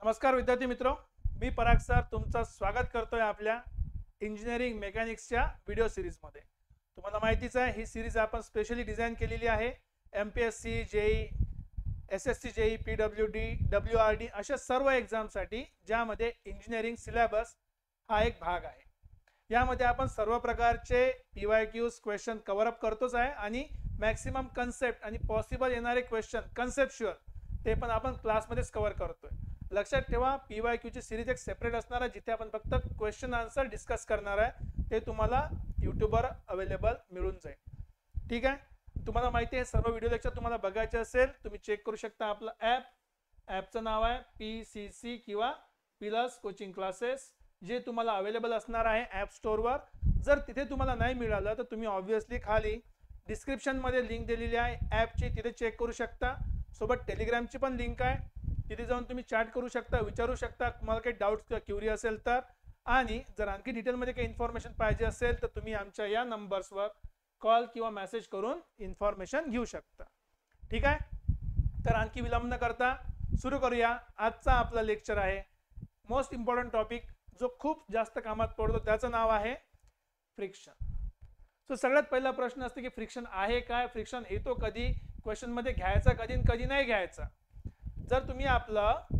नमस्कार विद्यार्थी मित्रों, मी पराग सर तुमचं स्वागत करतोय आपल्या इंजिनिअरिंग मेकॅनिक्सच्या व्हिडिओ सिरीजमध्ये। तुम्हाला माहितीच आहे ही सिरीज आपण स्पेशली डिझाईन केलेली आहे MPSC, JE, SSC, JE, PWD, WRD अशा सर्व एक्झामसाठी, ज्यामध्ये इंजिनिअरिंग सिलेबस हा एक भाग आहे। यामध्ये आपण सर्व प्रकारचे पीवायक्यूज क्वेश्चन कव्हर अप करतोच आहे आणि मॅक्सिमम कन्सेप्ट आणि पॉसिबल येणारे क्वेश्चन कन्सेप्च्युअल ते पण आपण क्लासमध्येच कव्हर करतोय। लक्षात ठेवा, पीवायक्यू ची सिरीज एक सेपरेट असणार आहे, जिथे आपण फक्त क्वेश्चन आन्सर डिस्कस करणार आहे। ते तुम्हाला यूट्यूबवर अवेलेबल मिळून जाईल। ठीक आहे, तुम्हाला माहिती आहे सर्व व्हिडिओ लेक्चर तुम्हाला बघायचे असेल तुम्ही चेक करू शकता आपलं ॲपचं नाव आहे पीसीसी किंवा पिलर्स कोचिंग क्लासेस, जे तुम्हाला अवेलेबल असणार आहे ॲप स्टोअरवर। जर तिथे तुम्हाला नाही मिळालं तर तुम्ही ऑब्विसली खाली डिस्क्रिप्शन मध्ये लिंक दिलेली आहे ॲपची, तिथे चेक करू शकता। सोबत टेलिग्रामची पण लिंक आहे, तिथे जाऊन तुम्ही चॅट करू शकता, विचारू शकता तुम्हाला काही डाऊट्स किंवा क्युरी असेल तर। आणि जर आणखी डिटेलमध्ये काही इन्फॉर्मेशन पाहिजे असेल तर तुम्ही आमच्या या नंबर्सवर कॉल किंवा मेसेज करून इन्फॉर्मेशन घेऊ शकता। ठीक आहे, तर आणखी विलंब न करता सुरू करूया। आजचा आपला लेक्चर आहे मोस्ट इम्पॉर्टंट टॉपिक, जो खूप जास्त कामात पडतो, त्याचं नाव आहे फ्रिक्शन। सो सगळ्यात पहिला प्रश्न असतो की फ्रिक्शन आहे काय, फ्रिक्शन येतो कधी, क्वेश्चन मध्ये घ्यायचा कधी कधी नाही घ्यायचा। जर तुम्ही आपलं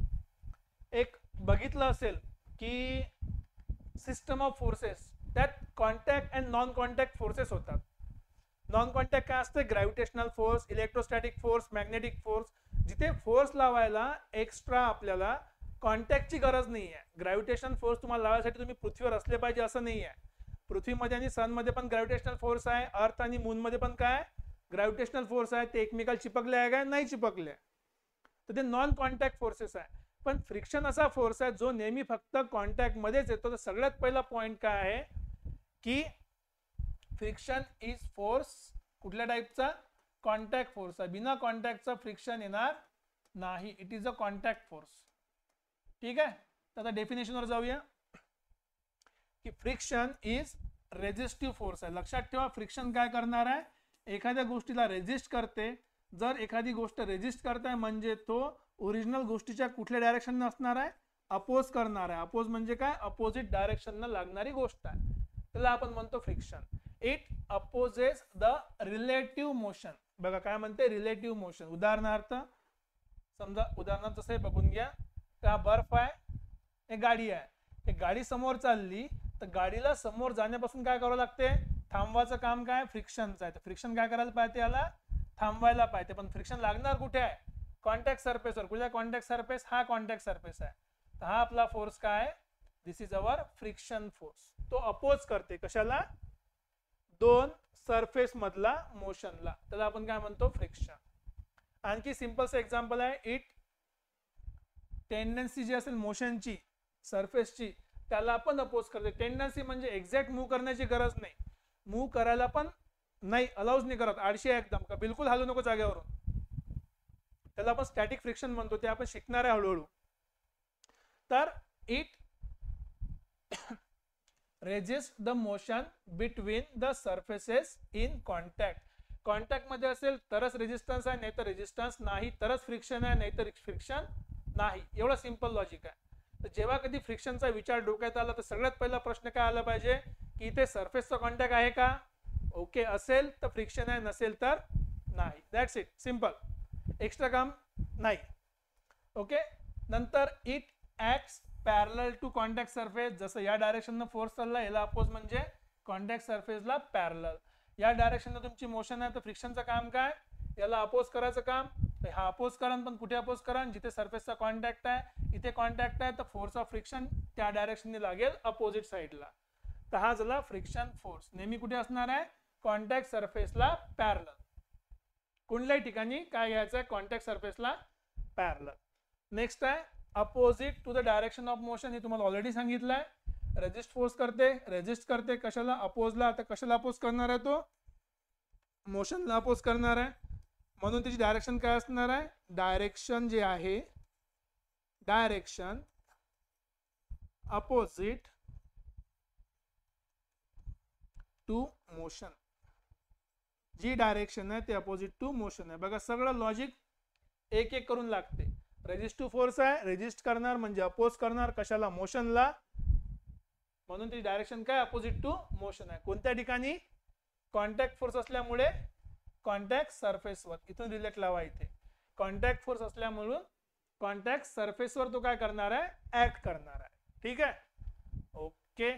एक बघितलं असेल की सिस्टम ऑफ फोर्सेस, त्यात contact and non contact forces होतात। नॉन कॉन्टॅक्ट काय असते, gravitational force, electrostatic force, magnetic force. जिथे फोर्स लावायला एक्स्ट्रा आपल्याला कॉन्टॅक्टची गरज नाही आहे। ग्रॅव्हिटेशन फोर्स तुम्हाला लावायसाठी तुम्ही पृथ्वीवर असले पाहिजे असं नाही आहे। पृथ्वीमध्ये आणि सनमध्ये पण ग्रॅव्हिटेशनल फोर्स आहे, अर्थ आणि मून मध्ये पण काय ग्रॅव्हिटेशनल फोर्स आहे। ते एकमेकाला चिपकले आहे का, नाही चिपकले, तर ते नॉन कॉन्टॅक्ट फोर्सेस आहे। पण फ्रिक्शन असा फोर्स आहे जो नेहमी फक्त कॉन्टॅक्ट मध्येच येतो। तर सगळ्यात पहिला पॉइंट काय आहे की फ्रिक्शन इज फोर्स कुठल्या टाइपचा, कॉन्टॅक्ट फोर्स आहे। बिना कॉन्टॅक्टचा फ्रिक्शन येणार नाही, it is a contact force. ठीक आहे, तर आता डेफिनेशनवर जाऊया की फ्रिक्शन इज रेजिस्टिव्ह फोर्स आहे। लक्षात ठेवा, फ्रिक्शन काय करणार आहे, एखाद्या गोष्टीला रेजिस्ट करते। जर एखादी गोष्ट रेजिस्ट करताय म्हणजे तो ओरिजिनल गोष्टीच्या कुठल्या डायरेक्शन असणार आहे, अपोज करणार आहे। अपोज म्हणजे काय, अपोजिट डायरेक्शन लागणारी गोष्ट आहे, त्याला आपण म्हणतो friction. It opposes the relative motion. बघा काय म्हणते, रिलेटिव्ह मोशन। उदाहरणार्थ समजा, उदाहरणार्थ तसे बघून घ्या, का बर्फ आहे, एक गाडी आहे, एक गाडी समोर चालली तर गाडीला समोर जाण्यापासून काय करावं लागते, थांबवायचं काम काय, फ्रिक्शनचं आहे। तर फ्रिक्शन काय करायला पाहिजे, याला थांबवायला पाहिजे। पण फ्रिक्शन लागणार कुठे आहे, कॉन्टॅक्ट सरफेसवर। कुठला कॉन्टॅक्ट सरफेस, हा कॉन्टॅक्ट सरफेस आहे। तर हा आपला फोर्स काय, दिस इज अवर फ्रिक्शन फोर्स। तो अपोज करते कशाला, दोन सरफेस मधला मोशनला, त्याला आपण काय म्हणतो, फ्रिक्शन। आणखी सिंपलचं एक्झाम्पल आहे, इट टेंडन्सी जी असेल मोशनची सरफेसची, त्याला आपण अपोज करते। टेंडन्सी म्हणजे एक्झॅक्ट मूव्ह करण्याची गरज नाही, मूव्ह करायला पण नाही, अलाउज नाही करत, आळशी आहे एकदम, का बिलकुल हलू नको जागेवरून, त्याला आपण स्टॅटिक फ्रिक्शन म्हणतो। ते आपण शिकणार आहे हळूहळू। तर it resist the motion between the surfaces in contact. Contact मध्ये असेल तरच रेजिस्टन्स आहे, नाही तर रेजिस्टन्स नाही, तरच फ्रिक्शन आहे, नाही तर फ्रिक्शन नाही। एवढा सिंपल लॉजिक आहे। तर जेव्हा कधी फ्रिक्शनचा विचार डोक्यात आला तर सगळ्यात पहिला प्रश्न काय आला पाहिजे की इथे सरफेसचा कॉन्टॅक्ट आहे का, ओके असेल तर फ्रिक्शन आहे, नसेल तर नाही। दॅट्स इट, सिंपल, एक्स्ट्रा काम नाही। ओके, नंतर it acts parallel to contact surface. जसं या डायरेक्शन फोर्स चालला, याला अपोज म्हणजे कॉन्टॅक्ट सरफेसला पॅरलल। या डायरेक्शन तुमची मोशन आहे, तर फ्रिक्शनचं काम काय, याला अपोज करायचं काम। हा अपोज करा, पण कुठे अपोज करा, जिथे सरफेसचा कॉन्टॅक्ट आहे, इथे कॉन्टॅक्ट आहे, तर फोर्स ऑफ फ्रिक्शन त्या डायरेक्शनने लागेल अपोजिट साईडला। तर हा झाला फ्रिक्शन फोर्स। नेहमी कुठे असणार आहे, कॉन्टॅक्ट सरफेसला पॅरलल। कुठल्याही ठिकाणी काय घ्यायचं आहे, कॉन्टॅक्ट सरफेसला पॅरलल। नेक्स्ट आहे opposite to the direction of motion. हे तुम्हाला ऑलरेडी सांगितलंय, रेजिस्ट फोर्स करते, रेजिस्ट करते कशाला, अपोजला। तर कशाला अपोज करणार आहे, तो मोशनला अपोज करणार आहे, म्हणून त्याची डायरेक्शन काय असणार आहे, डायरेक्शन जे आहे, डायरेक्शन अपोजिट टू मोशन। जी डायरेक्शन आहे ते अपोजिट टू मोशन आहे। बघा सगळं लॉजिक एक एक करून लागते। रेजिस्टिव्ह फोर्स आहे, रेजिस्ट करणार म्हणजे अपोज करणार कशाला, मोशनला, म्हणून ती डायरेक्शन काय अपोजिट टू मोशन आहे. कोणत्या ठिकाणी, कॉन्टॅक्ट फोर्स असल्यामुळे कॉन्टॅक्ट सरफेसवर, इथून रिलेट लावा इथे, कॉन्टॅक्ट फोर्स असल्यामुळे कॉन्टॅक्ट सरफेसवर तो काय करणार आहे, ऍक्ट करणार आहे. ठीक आहे, ओके.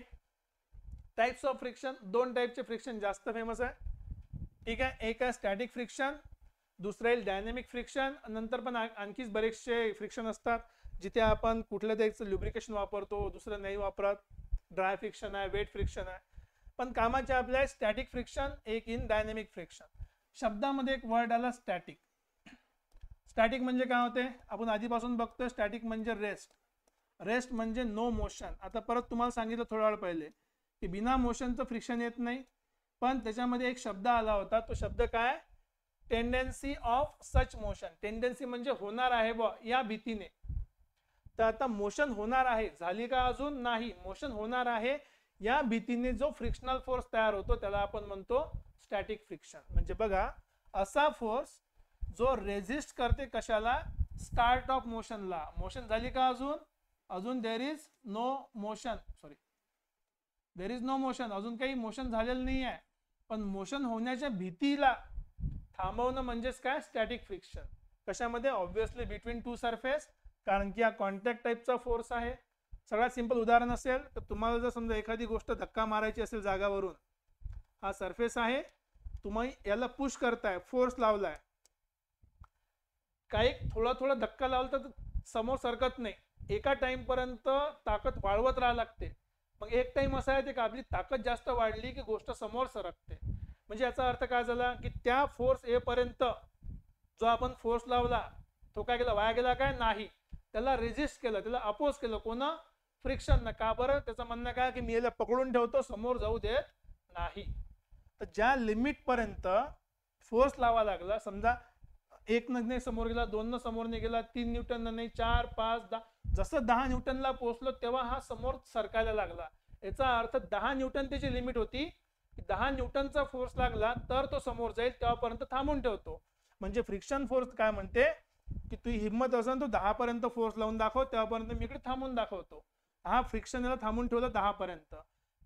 टाइप्स ऑफ फ्रिक्शन, दोन टाइपचे फ्रिक्शन जास्त फेमस आहे. ठीक आहे, एक आहे स्टॅटिक फ्रिक्शन, दुसरं आहे डायनेमिक फ्रिक्शन. नंतर पण आणखीच बरेचसे फ्रिक्शन असतात जिथे आपण कुठल्या तरी लुब्रिकेशन वापरतो, दुसरं नाही वापरत. ड्राय फ्रिक्शन आहे, वेट फ्रिक्शन आहे. पण कामाचे आपल्या स्टॅटिक फ्रिक्शन, एक इन डायनेमिक फ्रिक्शन. शब्दामध्ये एक वर्ड आला स्टॅटिक. स्टॅटिक म्हणजे काय होते, आपण आधीपासून बघतोय. स्टॅटिक म्हणजे रेस्ट, रेस्ट म्हणजे नो मोशन. आता परत तुम्हाला सांगितलं थोडा वेळ पहिले की बिना मोशनचं फ्रिक्शन येत नाही, पण त्याच्यामध्ये एक शब्द आला होता. तो शब्द काय, tendency of such motion. Tendency म्हणजे होणार आहे बा या भीतीने. तर आता मोशन होणार आहे, झाली का अजून नाही, मोशन होणार आहे या भीतीने जो फ्रिक्शनल फोर्स तयार होतो त्याला आपण म्हणतो स्टॅटिक फ्रिक्शन. म्हणजे बघा, असा फोर्स जो रेजिस्ट करते कशाला, स्टार्ट ऑफ मोशनला. मोशन झाली का अजून there is no motion, sorry there is no motion, अजून काही मोशन झालेलं नाही आहे, पण मोशन होण्याच्या भीतीला थांबवणं म्हणजेच काय, स्टॅटिक फ्रिक्शन. कशामध्ये, ऑब्विसली बिटवीन टू सरफेस, कारण की हा कॉन्टॅक्ट टाइपचा फोर्स आहे. सगळ्यात सिंपल उदाहरण असेल तर तुम्हाला जर समजा एखादी गोष्ट धक्का मारायची असेल जागावरून, हा सरफेस आहे, तुम्ही याला पुश करताय, फोर्स लावलाय, काही थोडा धक्का लावला तर समोर सरकत नाही, एका टाइम पर्यंत ताकद वाढवत राहावं लागते. मग एक टाइम असा आहे की आपली ताकद जास्त वाढली की गोष्ट समोर सरकते. म्हणजे याचा अर्थ काय झाला की त्या फोर्स ए पर्यंत जो आपण फोर्स लावला तो काय केला, वाया गेला काय, नाही, त्याला रेजिस्ट केलं, त्याला अपोज केलं. कोणा, फ्रिक्शन ना. का बरं, त्याचं म्हणणं काय की मी याला पकडून ठेवतो, समोर जाऊ देत नाही. तर ज्या लिमिट पर्यंत फोर्स लावा लागला, समजा 1 नाही समोर गेला, 2 समोर नाही गेला, 3 न्यूटन नाही, 4, 5, 10, जसं 10 न्यूटनला पोहोचलो तेव्हा हा समोर सरकायला लागला. याचा अर्थ 10 न्यूटन त्याची लिमिट होती, 10 न्यूटनचा फोर्स लागला तर तो समोर जाईल, तेव्हापर्यंत थांबून ठेवतो. म्हणजे फ्रिक्शन फोर्स काय म्हणते की तू हिम्मत असेल तो 10 पर्यंत फोर्स लावून दाखव, तेव्हापर्यंत मी इकडे थांबून दाखवतो. हा फ्रिक्शन याला थांबून ठेवलं 10 पर्यंत.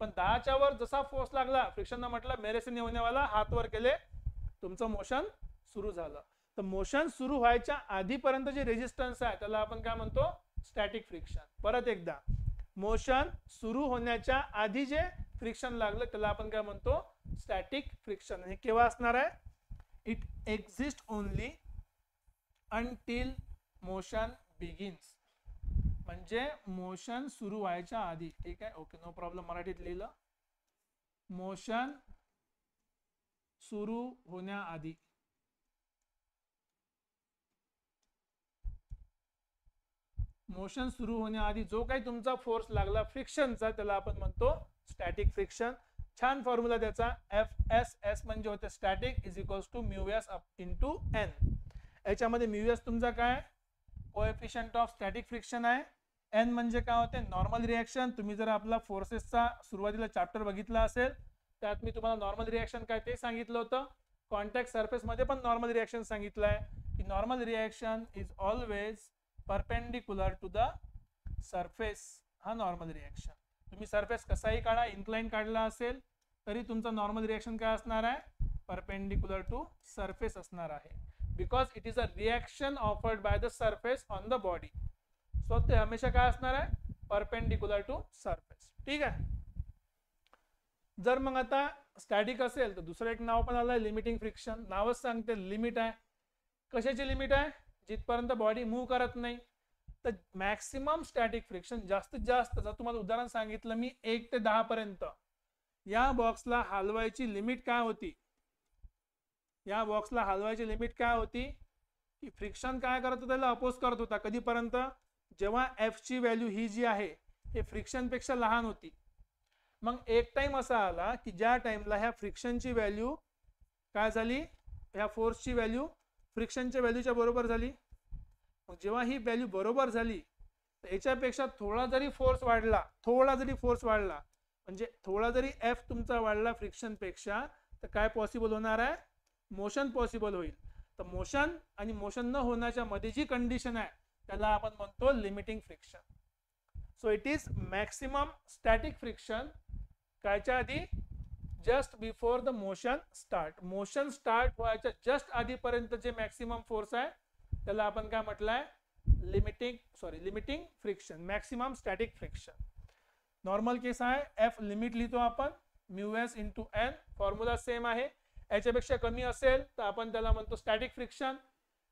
पण 10च्या वर जसा फोर्स लागला, फ्रिक्शन म्हटलं मेरे से नहीं होने वाला, हात वर केले, तुमचं मोशन सुरू झालं. तर मोशन सुरू व्हायच्या आधीपर्यंत जे रेजिस्टन्स आहे त्याला आपण काय म्हणतो, स्टॅटिक फ्रिक्शन. परत एकदा, मोशन सुरू होण्याच्या आधी जे फ्रिक्शन लागलं त्याला आपण काय म्हणतो, स्टॅटिक फ्रिक्शन. हे केव्हा असणार आहे, it exist only until motion begins. म्हणजे मोशन सुरू व्हायच्या आधी. ठीक आहे, ओके, नो प्रॉब्लेम. मराठीत लिहिलं, मोशन सुरू होण्याआधी. मोशन सुरू होण्याआधी जो काही तुमचा फोर्स लागला फ्रिक्शनचा त्याला आपण म्हणतो स्टॅटिक फ्रिक्शन. छान फॉर्म्युला त्याचा, FSS म्हणजे होते static is equals to μs into n. याच्यामध्ये μs तुमचा काय, कोएफिशियंट ऑफ स्टॅटिक फ्रिक्शन आहे. n म्हणजे काय होते, नॉर्मल रिएक्शन. तुम्ही जर आपला फोर्सेसचा सुरुवातीला चॅप्टर बघितला असेल त्यात मी तुम्हाला नॉर्मल रिएक्शन काय ते सांगितलं होतं. कॉन्टॅक्ट सरफेस मध्ये पण नॉर्मल रिएक्शन सांगितलंय की normal reaction is always perpendicular to the surface. हा नॉर्मल रिएक्शन. तुम्ही सरफेस कसाही काढा, इन्क्लाइन काढला असेल तरी तुमचा नॉर्मल रिएक्शन काय असणार आहे, परपेंडिक्युलर टू सरफेस असणार आहे. Because it is a reaction offered by the surface on the body. So ते हमेशा काय असणार आहे, परपेंडिक्युलर टू सरफेस. ठीक आहे. जर मग आता स्टॅटिक असेल तर दुसरं एक नाव पण आलंय लिमिटिंग फ्रिक्शन. नावच सांगते लिमिट आहे. कशाची लिमिट आहे, जिथपर्यंत बॉडी मूव्ह करत नाही. तर मॅक्सिमम स्टॅटिक फ्रिक्शन जास्तीत जास्त, जर तुम्हाला उदाहरण सांगितलं मी 1 ते 10 पर्यंत, या बॉक्सला हलवायची लिमिट काय होती, या बॉक्सला हलवायची लिमिट काय होती की फ्रिक्शन काय करत होता, त्याला अपोज करत होता. कधीपर्यंत, जेव्हा एफ ची व्हॅल्यू ही जी आहे हे फ्रिक्शन पेक्षा लहान होती. मग एक टाइम असा आला की ज्या टाइमला ह्या फ्रिक्शनची व्हॅल्यू काय झाली, ह्या फोर्सची व्हॅल्यू फ्रिक्शनच्या व्हॅल्यूच्या बरोबर झाली. मग जेव्हा ही व्हॅल्यू बरोबर झाली तर याच्यापेक्षा थोडा जरी फोर्स वाढला, म्हणजे थोडा जरी एफ तुमचा वाढला फ्रिक्शन पेक्षा, तर काय पॉसिबल होणार आहे, मोशन पॉसिबल होईल. तर मोशन आणि मोशन न होण्याच्या मध्ये जी कंडिशन आहे त्याला आपण म्हणतो limiting friction. So it is maximum static friction कायच्या आधी, just before the motion start. Motion start व्हायच्या जस्ट आधीपर्यंत जे मॅक्सिमम फोर्स आहे त्याला आपण काय म्हटलंय, limiting friction, maximum static friction. Normal case आहे, एफ लिमिट लिहितो आपण mu S into N, formula same आहे. याच्यापेक्षा कमी असेल तर आपण त्याला म्हणतो स्टॅटिक फ्रिक्शन.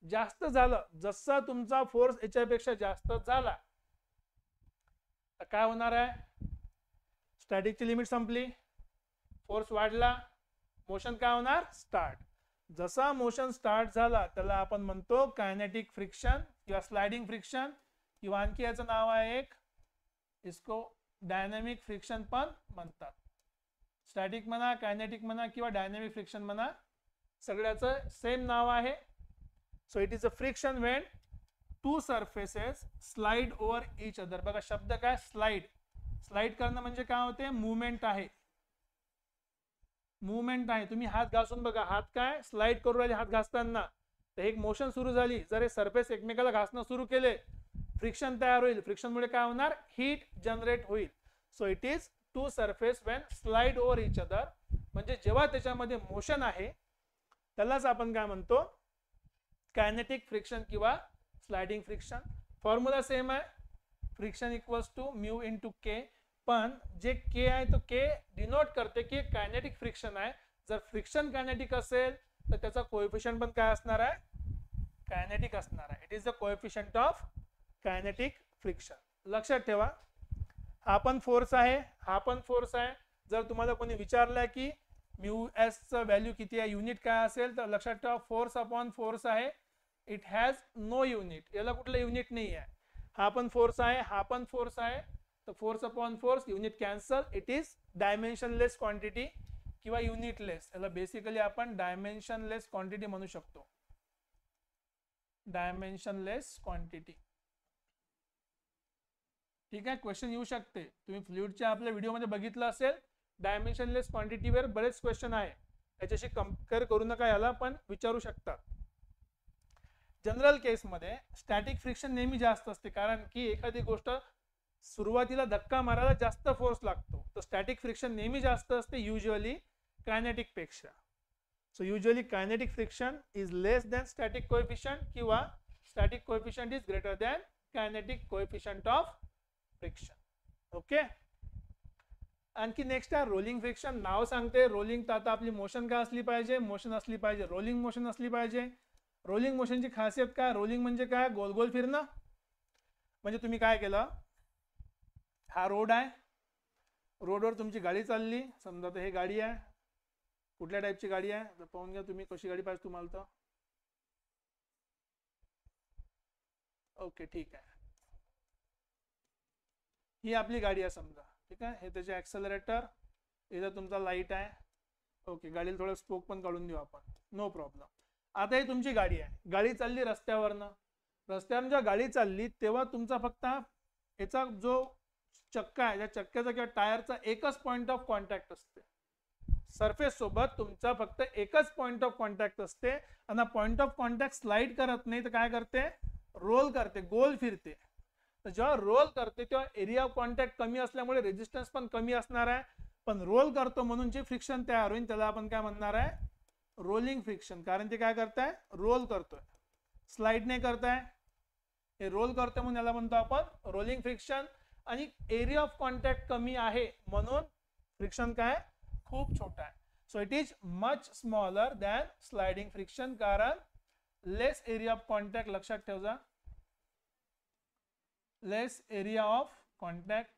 जास्त झालं, जसा तुमचा फोर्स याच्यापेक्षा जास्त झाला तर काय होणार आहे, स्टॅटिकची लिमिट संपली, फोर्स वाढला, मोशन काय होणार, स्टार्ट. जसा मोशन स्टार्ट झाला त्याला आपण म्हणतो कायनेटिक फ्रिक्शन किंवा स्लाइडिंग फ्रिक्शन, किंवा आणखी याचं नाव आहे एक, इसको डायनॅमिक फ्रिक्शन पण म्हणतात. स्टॅटिक म्हणा, कायनेटिक म्हणा किंवा डायनॅमिक फ्रिक्शन म्हणा, सगळ्याचं सेम नाव आहे. So it is a friction when to surfaces slide over each other. बघा शब्द काय, स्लाइड. स्लाइड करणं म्हणजे काय होते, मुवमेंट आहे, मुवमेंट आहे. तुम्ही हात घासून बघा, हात काय स्लाइड करू राहिले हात घासताना, तर एक मोशन सुरू झाली. जर हे सरफेस एकमेकाला घासणं सुरू केले, फ्रिक्शन तयार होईल. फ्रिक्शन मुळे काय होणार, हीट जनरेट होईल. So it is to surface when slide over each other, म्हणजे जेव्हा त्याच्यामध्ये मोशन आहे त्यालाच आपण काय म्हणतो, कायनेटिक फ्रिक्शन किंवा स्लाइडिंग फ्रिक्शन. फॉर्म्युला सेम आहे, friction equals to mu into K. पण जे के आहे तो के डिनोट करते की कायनेटिक फ्रिक्शन आहे. जर फ्रिक्शन कायनेटिक असेल तर त्याचा कोएफिशियंट पण काय असणार आहे, कायनेटिक असणार आहे. It is the coefficient of kinetic friction. लक्षात ठेवा, हा पण फोर्स आहे, हा पण फोर्स आहे. जर तुम्हाला कोणी विचारलं की म्यू एस चं व्हॅल्यू किती आहे, युनिट काय असेल, तर लक्षात ठेवा फोर्स अपॉन फोर्स आहे. इट हॅज नो युनिट, याला कुठलं युनिट नाही आहे. हा पण फोर्स आहे, हा पण फोर्स आहे, तर force upon force, unit cancel. It is dimensionless quantity किंवा युनिटलेस. याला बेसिकली आपण डायमेन्शनलेस क्वांटिटी म्हणू शकतो, डायमेन्शनलेस क्वांटिटी. ठीक आहे, क्वेश्चन येऊ शकते. तुम्ही फ्लुइडच्या आपल्या व्हिडिओमध्ये बघितलं असेल, डायमेन्शनलेस क्वांटिटीवर बरेच क्वेश्चन आहे, त्याच्याशी कम्पेअर करू नका, याला पण विचारू शकतात. जनरल केसमध्ये स्टॅटिक फ्रिक्शन नेहमी जास्त असते, कारण की एखादी गोष्ट सुरुवातीला धक्का मारायला जास्त फोर्स लागतो, तर स्टॅटिक फ्रिक्शन नेहमी जास्त असते युजुअली कायनेटिक पेक्षा. So usually kinetic friction is less than static coefficient किंवा static coefficient is greater than kinetic coefficient of friction. Okay, आणखी नेक्स्ट आहे रोलिंग फ्रिक्शन. नाव सांगते रोलिंग, तर आता आपली मोशन काय असली पाहिजे, मोशन असली पाहिजे, रोलिंग मोशन असली पाहिजे. रोलिंग मोशनची खासियत काय, रोलिंग म्हणजे काय, गोल गोल फिरणं. म्हणजे तुम्ही काय केलं, हा रोड आहे, रोडवर तुमची गाडी चालली, समजा तर हे गाडी आहे, कुठल्या टाईपची गाडी आहे तर पाहून घ्या तुम्ही, कशी गाडी पाहिजे तुम्हाला. तर ओके ठीक आहे, ही आपली गाडी आहे समजा. ठीक आहे, हे त्याचे ऍक्सेलरेटर, इथं तुमचा लाईट आहे. ओके, गाडीला थोडं स्पोक पण काढून देऊ आपण, नो प्रॉब्लेम. आता ही तुमची गाडी आहे, गाडी चालली रस्त्यावरनं. रस्त्यावरून जेव्हा गाडी चालली तेव्हा तुमचा फक्त याचा जो चक्का आहे, त्या चक्क्याचा किंवा टायरचा एकच पॉइंट ऑफ कॉन्टॅक्ट असते. सरफेस सोबत तुमचा फक्त एकच पॉइंट ऑफ कॉन्टॅक्ट असते, आणि पॉइंट ऑफ कॉन्टॅक्ट स्लाइड करत नाही तर काय करते, रोल करते, गोल फिरते. तर जेव्हा रोल करते तेव्हा एरिया ऑफ कॉन्टॅक्ट कमी असल्यामुळे रेजिस्टन्स पण कमी असणार आहे. पण रोल करतो म्हणून जे फ्रिक्शन तयार होईल त्याला आपण काय म्हणणार आहे, रोलिंग फ्रिक्शन. कारण ते काय करताय, रोल करतोय, स्लाइड नाही करताय, हे रोल करतोय म्हणून याला म्हणतो आपण रोलिंग फ्रिक्शन. आणि एरिया ऑफ कॉन्टॅक्ट कमी आहे म्हणून फ्रिक्शन काय, खूप छोटा आहे. So it is much smaller than sliding friction, कारण लेस एरिया ऑफ कॉन्टॅक्ट. लक्षात ठेवा, less area of contact.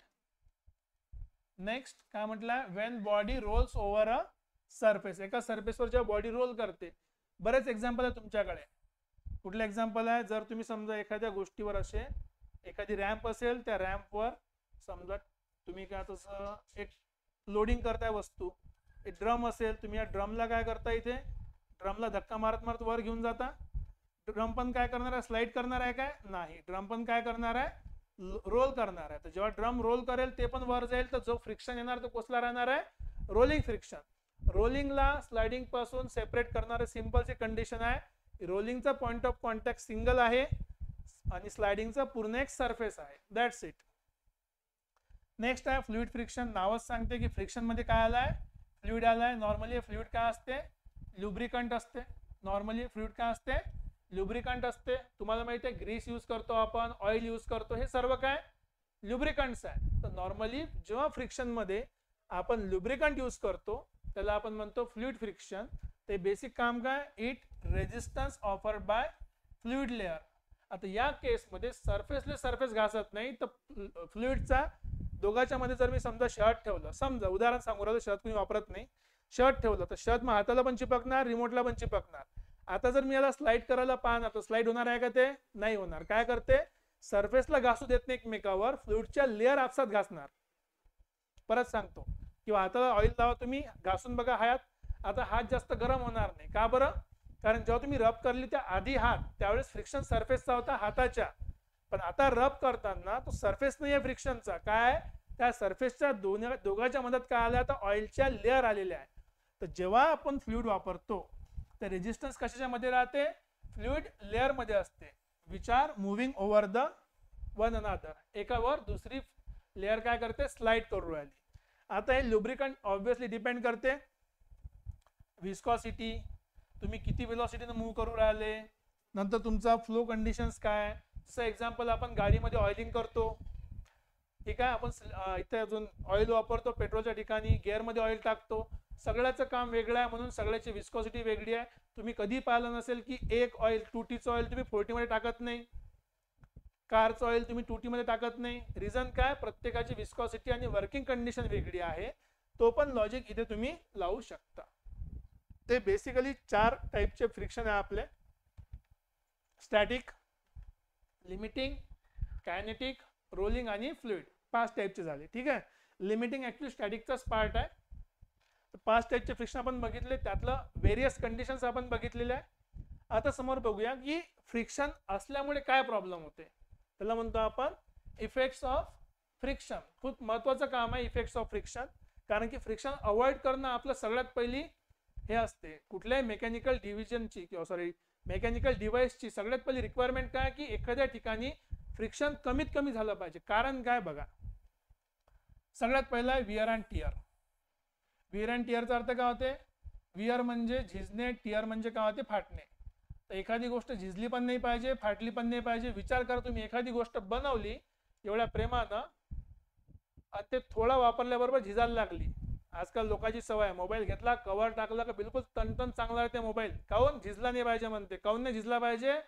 Next काय म्हटलंय, when body rolls over a surface. एका सरफेसवर जेव्हा बॉडी रोल करते, बरेच एक्झाम्पल आहे तुमच्याकडे. कुठले एक्झाम्पल आहे, जर तुम्ही समजा एखाद्या गोष्टीवर असे, एखादी रॅम्प असेल, त्या रॅम्पवर समजा तुम्ही काय तसं एक लोडिंग करताय वस्तू, एक ड्रम असेल, तुम्ही या ड्रमला काय करता, इथे ड्रमला धक्का मारत मारत वर घेऊन जाता. ड्रम पण काय करणार आहे, स्लाइड करणार आहे काय, नाही, ड्रम पण काय करणार आहे, रोल करणार आहे. तर जेव्हा ड्रम रोल करेल ते पण वर जाईल, तर जो फ्रिक्शन येणार तो कसला राहणार आहे, रोलिंग फ्रिक्शन. रोलिंगला स्लाइडिंग पासून सेपरेट करणारे सिंपलची कंडिशन आहे, रोलिंगचा पॉइंट ऑफ कॉन्टॅक्ट सिंगल आहे आणि स्लायडिंगचा पूर्ण एक सरफेस आहे. That's it. नेक्स्ट आहे फ्लुइड फ्रिक्शन. नावच सांगते की फ्रिक्शन मध्ये काय आलाय, फ्लुइड आलाय. नॉर्मली फ्लुइड काय असते, लुब्रिकंट असते. नॉर्मली फ्लुइड काय असते, लुब्रिकंट असते. तुम्हाला माहिती आहे ग्रीस यूज करतो आपण, ऑइल यूज करतो, हे सर्व काय लुब्रिकंट्स आहे. तर नॉर्मली जेव्हा फ्रिक्शन मध्ये आपण लुब्रिकंट यूज करतो त्याला आपण म्हणतो फ्लुइड फ्रिक्शन. ते बेसिक काम काय, it resistance offered by fluid layer. आता या केसमध्ये सरफेसले सरफेस घासत नाही, तर फ्लुइडचा दोघांच्या मध्ये जर मी समजा शर्ट ठेवलं, समजा उदाहरण सांगू राहिलो, शर्ट कोणी वापरत नाही, शर्ट ठेवलं तर शर्ट मग हाताला पण चिपकणार, रिमोटला पण चिपकणार. आता जर मी याला स्लाइड करायला पाहणार तर स्लाइड होणार आहे का, ते नाही होणार. काय करते, सरफेसला घासू देत नाही एकमेकावर, फ्लुइडच्या लेअर आपसात घासणार. परत सांगतो, किंवा हाताला ऑइल लावा तुम्ही, घासून बघा हात, आता हात जास्त गरम होणार नाही. का बरं, कारण जेव्हा तुम्ही रब करली त्या आधी हात, त्यावेळेस फ्रिक्शन सरफेसचा होता हाताच्या, पण आता रब करताना तो सरफेस नाही आहे फ्रिक्शनचा, काय त्या सरफेसच्या दोघांच्या मदत काय आल्या, आता ऑइलच्या लेअर आलेल्या आहे. तर जेव्हा आपण फ्लुइड वापरतो तर रेजिस्टन्स कशाच्या मध्ये राहते, फ्लुइड लेअर मध्ये असते, which are moving over the one another. एकावर दुसरी लेअर काय करते, स्लाइड करू राहिली. आता हे लुब्रिकंट ऑब्विसली डिपेंड करते विस्कॉसिटी, तुम्ही किती वेलोसिटीने मूव्ह करू राहिले, नंतर तुमचा फ्लो कंडिशन्स काय. जसं एक्झाम्पल आपण गाडीमध्ये ऑइलिंग करतो, ठीक आहे, आपण इथे अजून ऑइल वापरतो पेट्रोलच्या ठिकाणी, गिअरमध्ये ऑइल टाकतो, सगळ्याचं काम वेगळं आहे, म्हणून सगळ्याची विस्कॉसिटी वेगळी आहे. तुम्ही कधी पाहिलं नसेल की एक ऑइल 2Tचं ऑइल तुम्ही 40 मध्ये टाकत नाही, कारचं ऑइल तुम्ही 2T मध्ये टाकत नाही. रिझन काय, प्रत्येकाची विस्कॉसिटी आणि वर्किंग कंडिशन वेगळी आहे. तो पण लॉजिक इथे तुम्ही लावू शकता. ते बेसिकली 4 टाईपचे फ्रिक्शन आहे आपले, स्टॅटिक, लिमिटिंग, कायनेटिक, रोलिंग आणि फ्लुइड. 5 टाईपचे झाले. ठीक आहे, लिमिटिंग ऍक्च्युअली स्टॅटिकचाच पार्ट आहे. 5 टाईपचे फ्रिक्शन आपण बघितले, त्यातलं व्हेरियस कंडिशन्स आपण बघितलेले आहे. आता समोर बघूया की फ्रिक्शन असल्यामुळे काय प्रॉब्लेम होते. त्याला म्हणतो आपण इफेक्ट्स ऑफ फ्रिक्शन. खूप महत्वाचं काम आहे इफेक्ट्स ऑफ फ्रिक्शन, कारण की फ्रिक्शन अवॉइड करणं आपलं सगळ्यात पहिली हे असते. कुठल्याही मेकॅनिकल डिव्हिजनची किंवा मेकॅनिकल डिव्हाइसची सगळ्यात पहिली रिक्वायरमेंट काय की एखाद्या ठिकाणी फ्रिक्शन कमीत कमी झालं पाहिजे. कारण काय बघा, सगळ्यात पहिला आहे wear and tear. Wear and टिअरचा अर्थ काय होते, विअर म्हणजे झिजणे, टिअर म्हणजे काय होते, फाटणे. तर एखादी गोष्ट झिजली पण नाही पाहिजे, फाटली पण नाही पाहिजे. विचार करा, तुम्ही एखादी गोष्ट बनवली एवढ्या प्रेमानं आणि ते थोडा वापरल्याबरोबर झिजायला लागली. आजकाल लोकांची सवय आहे, मोबाईल घेतला, कव्हर टाकला का बिलकुल तनतन चांगला आहे ते मोबाईल, काऊन झिजला नाही पाहिजे म्हणते. काऊन नाही झिजला पाहिजे,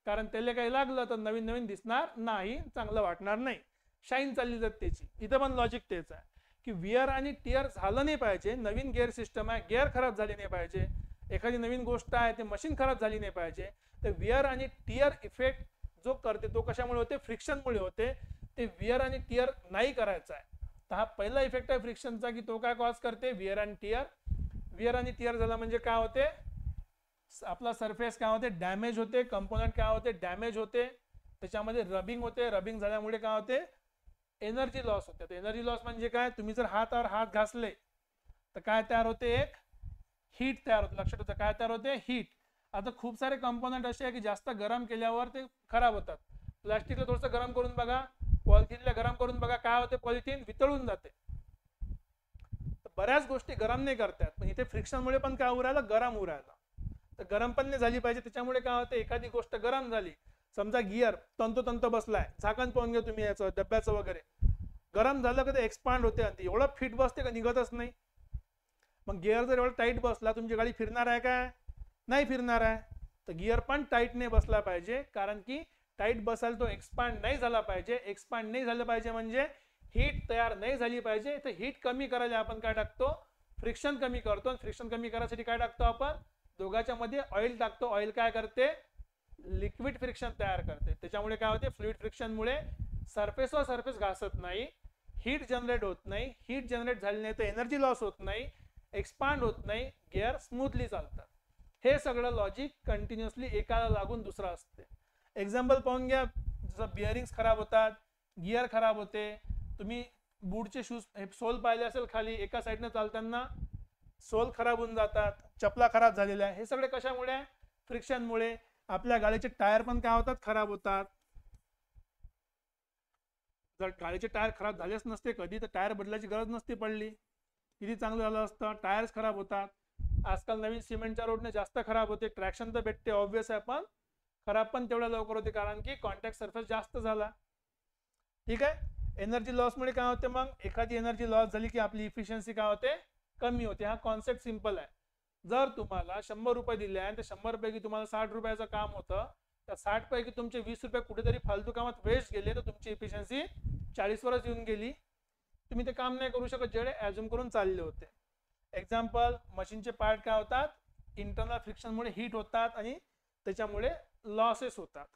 कारण त्याला काही लागलं तर नवीन नवीन दिसणार नाही, चांगलं वाटणार नाही, शाईन चालली जात त्याची. इथं पण लॉजिक तेच आहे की विअर आणि टिअर झालं नाही पाहिजे. नवीन गिअर सिस्टम आहे, गिअर खराब झाली नाही पाहिजे, एखादी नवीन गोष्ट आहे ते मशीन खराब झाली नाही पाहिजे. तर विअर आणि टिअर इफेक्ट जो करते तो कशामुळे होते, फ्रिक्शनमुळे होते. ते विअर आणि टिअर नाही करायचा आहे. तर हा पहिला इफेक्ट आहे फ्रिक्शनचा की तो काय कॉज करते, विअर अँड टिअर. विअर आणि टिअर झाला म्हणजे काय होते, आपला सरफेस काय होते, डॅमेज होते, कंपोनंट काय होते, डॅमेज होते, त्याच्यामध्ये रबिंग होते. रबिंग झाल्यामुळे काय होते, एनर्जी लॉस होते. एनर्जी लॉस म्हणजे काय, तुम्ही जर हातावर हात घासले तर काय तयार होते, एक हीट तयार होते. लक्षात होतं, काय तयार होते, हीट. आता खूप सारे कंपोनंट असे आहे की जास्त गरम केल्यावर ते खराब होतात. प्लास्टिकला थोडंसं गरम करून बघा, पॉलिथिनला गरम करून बघा, काय होते, पॉलिथिन वितळून जाते. बऱ्याच गोष्टी गरम नाही करतात, पण इथे फ्रिक्शनमुळे पण काय उरायला, गरम उरायला. तर गरम पण नाही झाली पाहिजे. त्याच्यामुळे काय होते, एखादी गोष्ट गरम झाली, समजा गिअर तंतोतंत बसलाय, झाकण पाहून घ्या तुम्ही याचं डब्याचं वगैरे, गरम झालं का ते एक्सपांड होते आणि एवढं फिट बसते का निघतच नाही. मग गिअर जर एवढा टाईट बसला, तुमची गाडी फिरणार आहे काय, नाही फिरणार आहे. तर गिअर पण टाईट नाही बसला पाहिजे, कारण की टाईट बसायला तो एक्सपांड नाही झाला पाहिजे. एक्सपांड नाही झालं पाहिजे म्हणजे हीट तयार नाही झाली पाहिजे. तर हीट कमी करायला आपण काय टाकतो, फ्रिक्शन कमी करतो. आणि फ्रिक्शन कमी करायसाठी काय टाकतो आपण, दोघांच्या मध्ये ऑइल टाकतो. ऑइल काय करते, लिक्विड फ्रिक्शन तयार करते. त्याच्यामुळे काय होते, फ्लुइड फ्रिक्शनमुळे सरफेसवर सरफेस घासत नाही, हीट जनरेट होत नाही. हीट जनरेट झाली नाही तर एनर्जी लॉस होत नाही, एक्सपांड होत नाही, गिअर स्मूथली चालतात. हे सगळं लॉजिक कंटिन्युअसली एकाला लागून दुसरा असते. एक्झाम्पल पाहून घ्या, जसं बिअरिंग्स खराब होतात, गिअर खराब होते. तुम्ही बूटचे शूज सोल पाहिले असेल खाली, एका साईडने चालताना सोल खराब होऊन जातात, चपला खराब झालेल्या आहे. हे सगळे कशामुळे, फ्रिक्शनमुळे. आपल्या गाडीचे टायर पण काय होतात, खराब होतात. जर गाडीचे टायर खराब झालेच नसते कधी तर टायर बदलायची गरज नसती पडली, किती चांगलं झालं असतं. टायर्स खराब होतात, आजकाल नवीन सिमेंटच्या रोडने जास्त खराब होते. ट्रॅक्शन तर भेटते ऑब्विस आहे, पण खराब पण तेवढ्या लवकर होते कारण की कॉन्टॅक्ट सरफेस जास्त झाला. ठीक आहे. एनर्जी लॉसमुळे काय होते, मग एखादी एनर्जी लॉस झाली की आपली इफिशियन्सी काय होते, कमी होते. हा कॉन्सेप्ट सिंपल आहे. जर तुम्हाला 100 रुपये दिले आणि त्या 100 पैकी तुम्हाला 60 रुपयाचं काम होतं, त्या 60 पैकी तुमचे 20 रुपये कुठेतरी फालतू कामात वेस्ट गेले तर तुमची इफिशियन्सी 40 वरच येऊन गेली. तुम्ही ते काम नाही करू शकत जेवढे ॲझ्युम करून चालले होते. एक्झाम्पल, मशीनचे पार्ट काय होतात, इंटरनल फ्रिक्शनमुळे हीट होतात आणि त्याच्यामुळे लॉसेस होतात.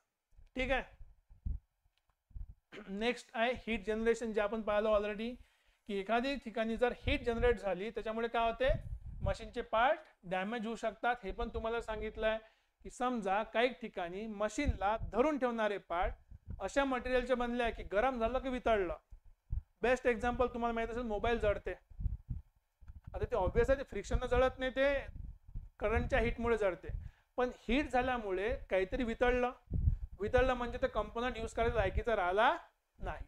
ठीक आहे. नेक्स्ट आहे हीट जनरेशन, जे आपण पाहिलं ऑलरेडी की एखादी ठिकाणी जर हीट जनरेट झाली त्याच्यामुळे काय होते, मशीनचे पार्ट डॅमेज होऊ शकतात. हे पण तुम्हाला सांगितलं आहे की समजा काही ठिकाणी मशीनला धरून ठेवणारे पार्ट अशा मटेरियलचे बनले आहे की गरम झालं की वितळलं. बेस्ट एक्झाम्पल तुम्हाला माहित असेल, मोबाईल जळते. आता ते ऑब्विस आहे, ते फ्रिक्शननं जळत नाही, ते करंटच्या हीटमुळे जळते. पण हीट झाल्यामुळे काहीतरी वितळलं म्हणजे ते कंपोनंट यूज करायचा लायकीचा राहिला नाही.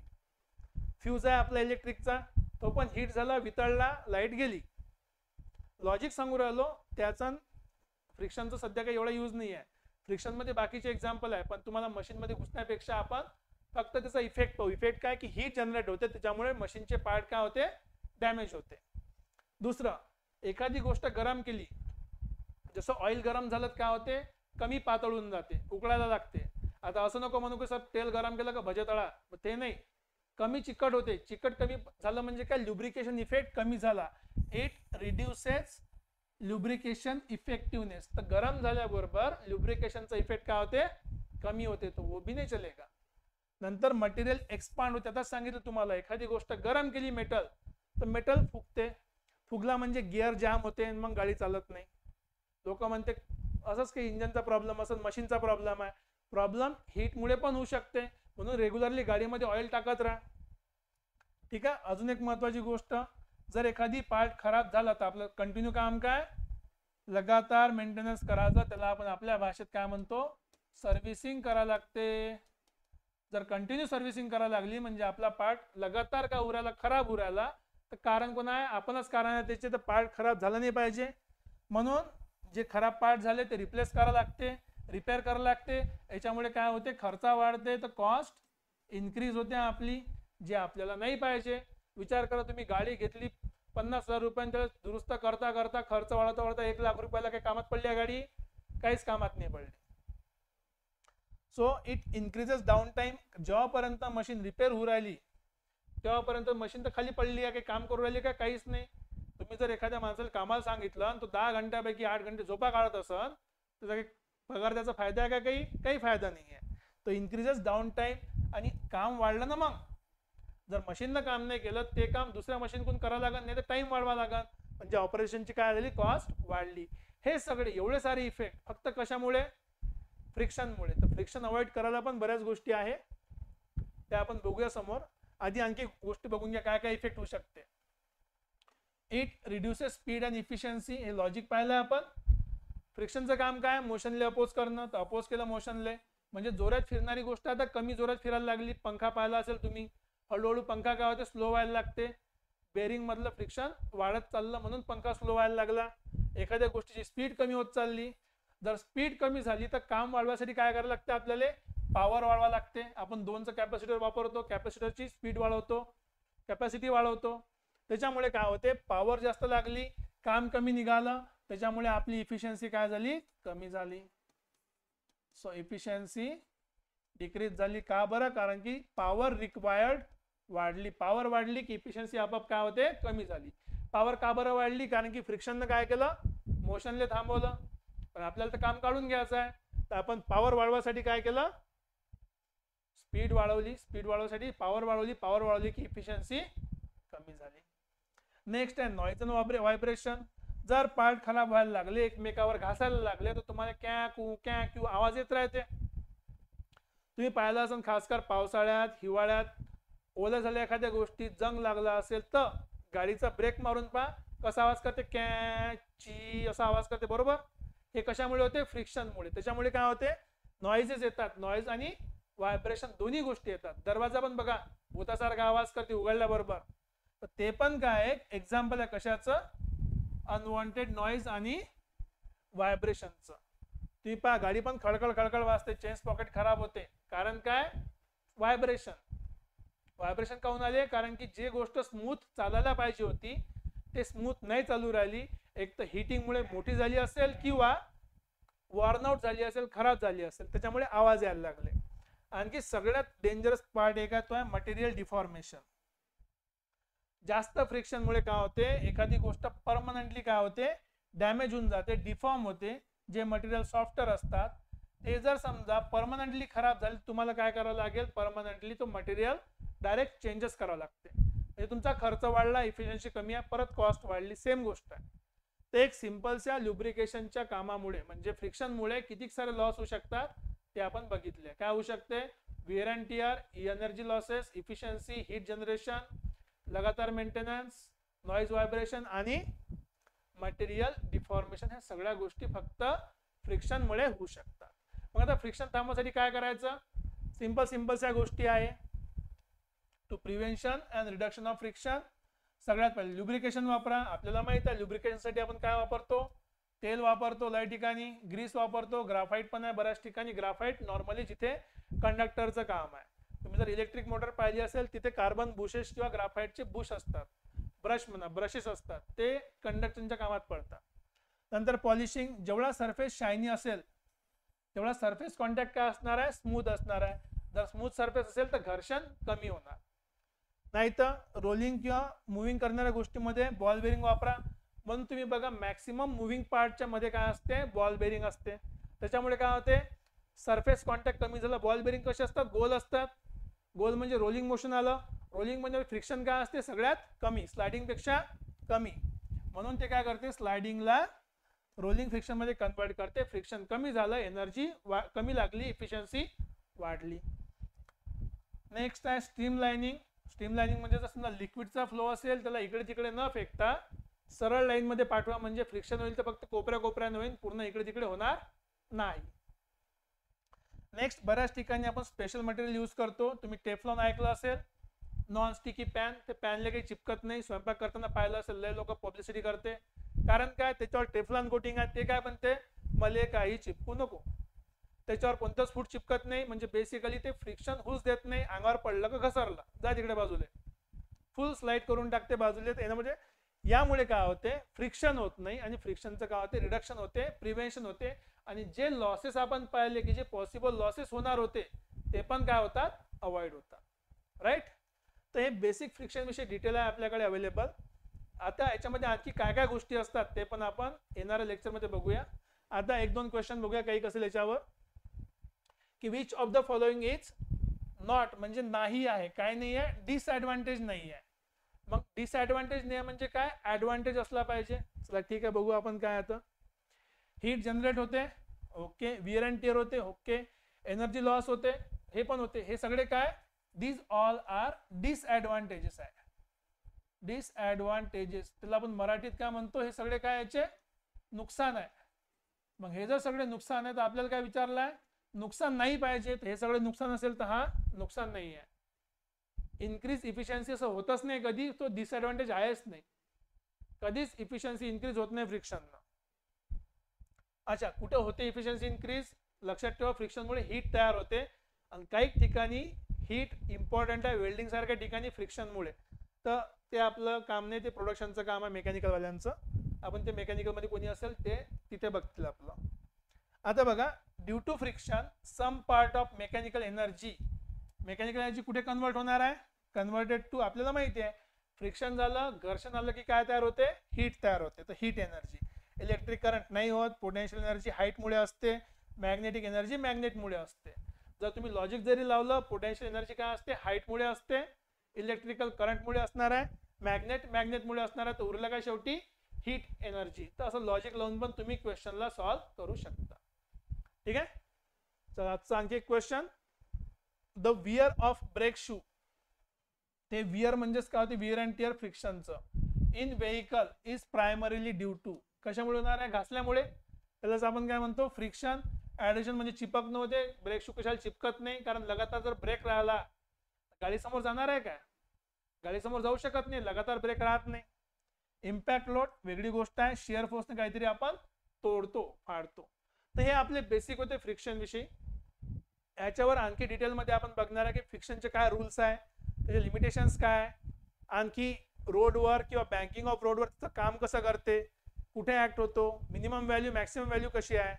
फ्यूज आहे आपला इलेक्ट्रिकचा, तो पण हीट झाला, वितळला, लाईट गेली. लॉजिक सांगू राहिलो, त्याचा फ्रिक्शनचा सध्या काही एवढा यूज नाही आहे. फ्रिक्शनमध्ये बाकीचे एक्झाम्पल आहे, पण तुम्हाला मशीनमध्ये घुसण्यापेक्षा आपण फक्त त्याचा इफेक्ट पाहू. इफेक्ट काय की हीट जनरेट होते, त्याच्यामुळे मशीनचे पार्ट काय होते, डॅमेज होते. दुसरं, एखादी गोष्ट गरम केली, जसं ऑइल गरम झालं काय होते, कमी पातळून जाते, उकळायला लागते. आता असं नको म्हणू की सर तेल गरम केलं का भजे तळा, ते नाही, कमी चिकट होते. चिकट कमी झालं म्हणजे काय, ल्युब्रिकेशन इफेक्ट कमी झाला. It reduces lubrication effectiveness. तर गरम झाल्याबरोबर ल्युब्रिकेशनचा इफेक्ट काय होते, कमी होते, तो वो भी नाही चलेगा. नंतर मटेरियल एक्सपांड होते. आता सांगितलं तुम्हाला, एखादी गोष्ट गरम केली मेटल, तर मेटल फुगते. फुगला म्हणजे गिअर जॅम होते, मग गाडी चालत नाही. लोक म्हणते असंच काही इंजनचा प्रॉब्लेम असेल, मशीनचा प्रॉब्लेम आहे. प्रॉब्लेम हीटमुळे पण होऊ शकते, म्हणून रेग्युलरली गाडीमध्ये ऑइल टाकत राहा. ठीक आहे. अजून एक महत्वाची गोष्ट, जर एखादी पार्ट खराब झाला तर आपलं कंटिन्यू काम काय, लगातार मेंटेनन्स करायचं. त्याला आपण आपल्या भाषेत काय म्हणतो, सर्व्हिसिंग करायला लागते. जर कंटिन्यू सर्व्हिसिंग करायला लागली म्हणजे आपला पार्ट लगातार का उरायला, खराब उरायला, तर कारण कोण आहे, आपणच कारण आहे त्याचे. तर पार्ट खराब झाला नाही पाहिजे, म्हणून जे खराब पार्ट झाले ते रिप्लेस करायला लागते, रिपेअर करायला लागते. याच्यामुळे काय होते, खर्च वाढते, तर कॉस्ट इन्क्रीज होते आपली, जे आपल्याला नाही पाहिजे. विचार करा, तुम्ही गाडी घेतली 50,000 रुपयांच्या, दुरुस्त करता करता खर्च वाढता वाढता 1 लाख रुपयाला काही कामात पडली आहे गाडी, काहीच कामात नाही पडली. So it increases down time. जेव्हापर्यंत मशीन रिपेअर होऊ राहिली तेव्हापर्यंत मशीन तर खाली पडली आहे, काही काम करू राहिली का, काहीच नाही. तुम्ही जर एखाद्या माणसाला कामाला सांगितलं आणि तो 10 घंट्यापैकी 8 घंटे झोपा काढत असेल, तर काही पगार त्याचा फायदा आहे का, काही फायदा नाही आहे. तो इन्क्रीजेस डाऊन टाइम. आणि काम वाढलं ना, मग जर मशीननं काम नाही केलं, ते काम दुसऱ्या मशीनकडून करावं लागेल, नाही तर टाइम वाढवा लागेल, म्हणजे ऑपरेशनची काय झाली, कॉस्ट वाढली. हे सगळे एवढे सारे इफेक्ट फक्त कशामुळे, फ्रिक्शनमुळे. तर फ्रिक्शन अवॉइड करायला पण बऱ्याच गोष्टी आहे, त्या आपण बघूया समोर. आधी आणखी गोष्टी बघून घ्या काय काय इफेक्ट होऊ शकते. It reduces speed and efficiency. हे लॉजिक पाहिलं आपण. फ्रिक्शनचं काम काय, मोशनले अपोज करणं. तर अपोज केलं मोशनले म्हणजे जोरात फिरणारी गोष्ट आता कमी जोरात फिरायला लागली. पंखा पाहिला असेल तुम्ही, हळूहळू पंखा काय होते, स्लो व्हायला लागते. बेरिंग मधलं फ्रिक्शन वाढत चाललं म्हणून पंखा स्लो व्हायला लागला. एखाद्या गोष्टीची स्पीड कमी होत चालली. जर स्पीड कमी झाली तर काम वाढवायसाठी काय करायला लागते, आपल्याला पॉवर वाढवा लागते. आपण 2चं कॅपॅसिटर वापरतो, कॅपॅसिटरची स्पीड वाढवतो, कॅपॅसिटी वाढवतो. त्याच्यामुळे काय होते, पॉवर जास्त लागली, काम कमी निघालं, त्याच्यामुळे आपली इफिशियन्सी काय झाली, कमी झाली. सो इफिशियन्सी डिक्रीज झाली. का बरं, कारण की पॉवर रिक्वायर्ड वाढली. पॉवर वाढली की इफिशियन्सी आपोआप काय होते, कमी झाली. पॉवर का बरं वाढली, कारण की फ्रिक्शननं काय केलं, मोशनले थांबवलं. पण आपल्याला तर काम काढून घ्यायचं आहे, तर आपण पॉवर वाढवासाठी काय केलं, स्पीड वाढवली. स्पीड वाढवण्यासाठी पॉवर वाढवली. पॉवर वाढवली की इफिशियन्सी कमी झाली. नेक्स्ट आहे नॉइज अँड व्हायब्रेशन. जर पार्ट खराब व्हायला लागले, एकमेकावर घासायला लागले, तर तुम्हाला क्या क्यू आवाज येत राहते. तुम्ही पाहिलं असेल, खासकर पावसाळ्यात, हिवाळ्यात, ओलं झाल्या एखाद्या गोष्टी जंग लागला असेल तर गाडीचा ब्रेक मारून पहा कसा आवाज करते, ची असा आवाज करते. बरोबर, हे कशामुळे होते, फ्रिक्शनमुळे. त्याच्यामुळे काय होते, नॉइजेस येतात. नॉइज आणि व्हायब्रेशन दोन्ही गोष्टी येतात. दरवाजा पण बघा भूतासारखा आवाज करते उघडल्याबरोबर, तर ते पण काय एक्झाम्पल आहे कशाचं, अनवॉन्टेड नॉईज आणि व्हायब्रेशनचं. तुम्ही पहा गाडी पण खळखळ खळखळ वाजते, चेन पॉकेट खराब होते, कारण काय, व्हायब्रेशन. व्हायब्रेशन काऊन आले, कारण की जे गोष्ट स्मूथ चालायला पाहिजे होती ते स्मूथ नाही चालू राहिली, एक तर हिटिंगमुळे मोठी झाली असेल किंवा वॉर्नआउट झाली असेल, खराब झाली असेल, त्याच्यामुळे आवाज यायला लागले. आणखी सगळ्यात डेंजरस पार्ट एक आहे तो आहे मटेरियल डिफॉर्मेशन. जास्त फ्रिक्शनमुळे काय होते, एखादी गोष्ट परमनंटली काय होते, डॅमेज होऊन जाते, डिफॉर्म होते. जे मटेरियल सॉफ्टवेअर असतात ते जर समजा परमनंटली खराब झाले, तुम्हाला काय करावं लागेल, परमनंटली तो मटेरियल डायरेक्ट चेंजेस करावं लागते. म्हणजे तुमचा खर्च वाढला, इफिशियन्सी कमी आहे, परत कॉस्ट वाढली, सेम गोष्ट आहे. ते एक सिंपलच्या ल्युब्रिकेशनच्या कामामुळे म्हणजे फ्रिक्शनमुळे किती सारे लॉस होऊ शकतात ते आपण बघितले. काय होऊ शकते, wear and tear, energy losses, efficiency, heat generation, लगातार मेंटेनन्स, नॉइज व्हायब्रेशन आणि मटेरियल डिफॉर्मेशन, ह्या सगळ्या गोष्टी फक्त फ्रिक्शनमुळे होऊ शकतात. मग आता फ्रिक्शन थांबवण्यासाठी काय करायचं, सिंपलच्या गोष्टी आहे. To prevention and reduction of friction, सगळ्यात पहिले ल्युब्रिकेशन वापरा. आपल्याला माहित आहे ल्युब्रिकेशनसाठी आपण काय वापरतो, तेल वापरतो, लय ठिकाणी ग्रीस वापरतो, ग्राफाईट पण आहे बऱ्याच ठिकाणी. ग्राफाईट नॉर्मली जिथे कंडक्टरचं काम आहे, तुम्ही जर इलेक्ट्रिक मोटर पाहिली असेल तिथे कार्बन बुशेस किंवा ग्राफाईटचे बुश असतात, ब्रशेस असतात, ते कंडक्टरच्या कामात पडतात. नंतर पॉलिशिंग, जेवढा सरफेस शायनी असेल तेवढा सरफेस कॉन्टॅक्ट काय असणार आहे, स्मूथ असणार आहे. जर स्मूथ सरफेस असेल तर घर्षण कमी होणार. नाही तर रोलिंग किंवा मुव्हिंग करणाऱ्या गोष्टीमध्ये बॉल बेरिंग वापरा. म्हणून तुम्ही बघा मॅक्सिमम मुव्हिंग पार्टच्या मध्ये काय असते, बॉल बेरिंग असते. त्याच्यामुळे काय होते, सरफेस कॉन्टॅक्ट कमी झाला. बॉल बेरिंग कसे असतात, गोल असतात. गोल म्हणजे रोलिंग मोशन आलं, रोलिंग म्हणजे फ्रिक्शन काय असते, सगळ्यात कमी, स्लायडिंग पेक्षा कमी. म्हणून ते काय करते, स्लायडिंगला रोलिंग फ्रिक्शन मध्ये कन्वर्ट करते. फ्रिक्शन कमी झालं, एनर्जी कमी लागली, इफिशियन्सी वाढली. नेक्स्ट आहे स्ट्रीमलाइनिंग. स्ट्रीमलाइनिंग म्हणजे जर समजा लिक्विडचा फ्लो असेल त्याला इकडे तिकडे न फेकता सरळ लाईन मध्ये पाठवा, म्हणजे फ्रिक्शन होईल तर फक्त कोपऱ्याने होईल, पूर्ण इकडे तिकडे होणार नाही. नेक्स्ट, बऱ्याच ठिकाणी आपण स्पेशल मटेरियल यूज करतो. तुम्ही टेफ्लॉन ऐकलं असेल, नॉन स्टिकी पॅन. ते पॅनला काही चिपकत नाही. स्वयंपाक करताना पाहिलं असेल लय लोक पब्लिसिटी करते, कारण काय, त्याच्यावर टेफ्लॉन कोटिंग आहे. ते काय म्हणते, मले काही चिपकू नको, त्याच्यावर कोणतंच फूड चिपकत नाही, म्हणजे बेसिकली ते फ्रिक्शन होऊच देत नाही. अंगावर पडलं का घसरलं, जा तिकडे बाजूले, फुल स्लाइड करून टाकते बाजूले. म्हणजे यामुळे काय होते, फ्रिक्शन होत नाही, आणि फ्रिक्शनचं काय होते, रिडक्शन होते, प्रिव्हेन्शन होते. आणि जे लॉसेस आपण पाहिले की जे पॉसिबल लॉसेस होणार होते ते पण काय होतात, अवॉइड होतात. राईट. तर हे बेसिक फ्रिक्शन विषयी डिटेल आहे आपल्याकडे अवेलेबल. आता याच्यामध्ये आणखी काय काय गोष्टी असतात ते पण आपण येणाऱ्या लेक्चरमध्ये बघूया. आता एक दोन क्वेश्चन बघूया काही कसेल याच्यावर, की which of the following is not, म्हणजे नाही आहे, काय नाही आहे, डिसएडव्हान्टेज नाही आहे. मग डिसएडव्हान्टेज नाही म्हणजे काय, ऍडव्हान्टेज असला पाहिजे. चला ठीक आहे, बघू आपण काय. आता हीट जनरेट होते, ओके, विअर अँड टिअर होते, ओके, एनर्जी लॉस होते, हे पण होते. हे सगळे काय, दीज ऑल आर डिसएडव्हान्टेजेस आहे. डिसएडव्हान्टेजेस त्याला आपण मराठीत काय म्हणतो, हे सगळे काय याचे नुकसान आहे. मग हे जर सगळे नुकसान आहे तर आपल्याला काय विचारलंय, नुकसान नाही पाहिजे, हे सगळे नुकसान असेल तर हा नुकसान नाही आहे. इन्क्रीज इफिशियन्सी असं होतच नाही कधी, तो डिसएडव्हान्टेज आहेच नाही. कधीच इफिशियन्सी इन्क्रीज होत नाही फ्रिक्शननं. अच्छा, कुठे होते इफिशियन्सी इन्क्रीज, लक्षात ठेवा, फ्रिक्शनमुळे हीट तयार होते. आणि काही ठिकाणी हीट इम्पॉर्टंट आहे, वेल्डिंग सारख्या ठिकाणी फ्रिक्शनमुळे. तर ते आपलं काम नाही, ते प्रोडक्शनचं काम आहे मेकॅनिकल वाल्यांचं. आपण ते मेकॅनिकल मध्ये कोणी असेल ते तिथे बघतील आपलं. आता बघा, due to friction some part of mechanical energy कुठे कन्वर्ट होणार आहे, कन्वर्टेड टू, आपल्याला माहिती आहे फ्रिक्शन झालं, घर्षण आलं की काय तयार होते, हीट तयार होते. तर हीट एनर्जी, इलेक्ट्रिक करंट नाही होत, पोटेन्शियल एनर्जी हाईटमुळे असते, मॅग्नेटिक एनर्जी मॅग्नेटमुळे असते. जर तुम्ही लॉजिक जरी लावलं, पोटेन्शियल एनर्जी काय असते, हाईटमुळे असते, इलेक्ट्रिकल करंटमुळे असणार आहे, मॅग्नेटमुळे असणार आहे, तर उरलं काय शेवटी, हीट एनर्जी. तर असं लॉजिक लावून पण तुम्ही क्वेश्चनला सॉल्व्ह करू शकता. ठीक आहे. चला आजचा आणखी एक question, the wear of brake shoe. ते विअर म्हणजेच काय होते, विअर अँड टिअर फ्रिक्शनचं in vehicle is primarily due to, कशामुळे होणार आहे, घासल्यामुळे. त्यालाच आपण काय म्हणतो, फ्रिक्शन ऍडिशन म्हणजे चिपकणं होते, ब्रेक शू कशाला चिपकत नाही, कारण लगातार जर ब्रेक राहिला गाडी समोर जाणार आहे काय, गाडी समोर जाऊ शकत नाही, लगातार ब्रेक राहत नाही. इम्पॅक्ट लोड वेगळी गोष्ट आहे, शिअर फोर्सने काहीतरी आपण तोडतो फाडतो. तर हे आपले बेसिक होते फ्रिक्शन विषयी. याच्यावर आणखी डिटेलमध्ये आपण बघणार आहे की फ्रिक्शनचे काय रूल्स आहे, त्याचे लिमिटेशन्स काय, आणखी रोडवर किंवा बँकिंग ऑफ रोडवर त्याचं काम कसं करते, कुठे ऍक्ट होतो, मिनिमम व्हॅल्यू मॅक्सिमम व्हॅल्यू कशी आहे,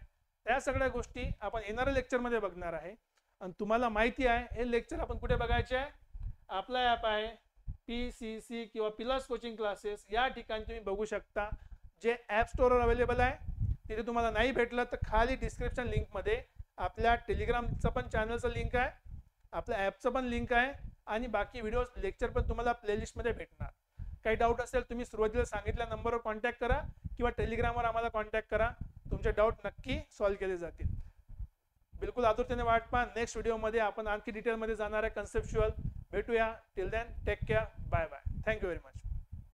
त्या सगळ्या गोष्टी आपण येणाऱ्या लेक्चरमध्ये बघणार आहे. आणि तुम्हाला माहिती आहे हे लेक्चर आपण कुठे बघायचे आहे, आपला ॲप आहे PCC किंवा पिलर्स कोचिंग क्लासेस, या ठिकाणी तुम्ही बघू शकता. जे ॲप स्टोअरवर अवेलेबल आहे, तिथे तुम्हाला नाही भेटलं तर खाली डिस्क्रिप्शन लिंकमध्ये आपल्या टेलिग्रामचं पण चॅनलचं लिंक आहे, आपल्या ॲपचं पण लिंक आहे, आणि बाकी व्हिडिओ लेक्चर पण तुम्हाला प्लेलिस्टमध्ये भेटणार. काही डाऊट असेल तुम्ही सुरुवातीला सांगितल्या नंबरवर कॉन्टॅक्ट करा किंवा टेलिग्रामवर आम्हाला कॉन्टॅक्ट करा, तुमचे डाऊट नक्की सॉल्व्ह केले जातील. बिलकुल आतुरतेने वाट पहा. नेक्स्ट व्हिडिओमध्ये आपण आणखी डिटेलमध्ये जाणार आहे कन्सेप्च्युअल. भेटूया. Till then take care. Bye bye. Thank you very much.